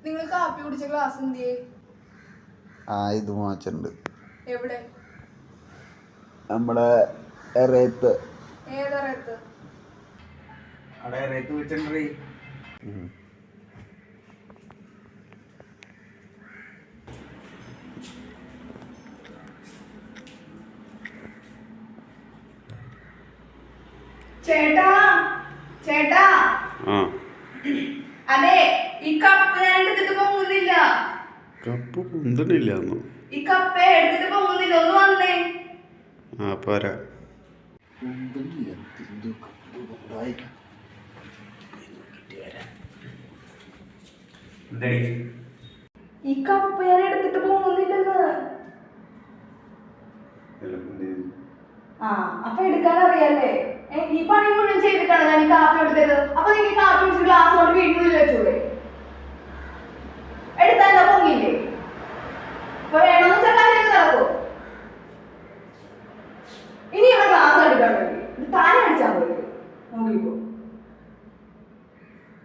നിങ്ങൾ കാപ്പി കുടിച്ച ഗ്ലാസ് എന്തിയേ? ഇത് മാച്ചുണ്ട്. എവിടെ? നമ്മളെ എറയത്ത്. ഏതറയത്ത്? അവിടെ എറയത്ത് വെച്ചിട്ടുണ്ടേ. ചേട്ടാ ചേട്ടാ, അതെ ഈ കപ്പ് ഞാൻ എടുത്തിട്ട് പോകുന്നില്ല. കപ്പ് പൊന്തണില്ല. ഈ കപ്പ് എടുത്തിട്ട് പോകുന്നില്ല, ഒന്ന് വന്നേ. പോരാ. ഈ കപ്പ് ഞാൻ എടുത്തിട്ട് പോകുന്നില്ലെന്ന്. അപ്പൊ എടുക്കാൻ അറിയാല്ലേ? ഈ പണി മുഴുവൻ ചെയ്തിട്ടാണ് ഞാൻ ഈ കാപ്പി എടുത്തത്. അപ്പൊ നിങ്ങൾ കാപ്പി കുടിച്ച് ഗ്ലാസ് കൊണ്ട് വീട്ടിനുള്ളിൽ വെച്ചൂടെ? എടുത്താൽ പൊങ്ങില്ലേ? അപ്പൊ വേണമെന്ന് വെച്ചാൽ കാര്യമൊക്കെ നടക്കോ? ഇനി ഇവിടെ ഗ്ലാസ് എടുക്കാൻ വേണ്ടി താനെ അടിച്ചാൽ മതി. നോക്കിക്കോ.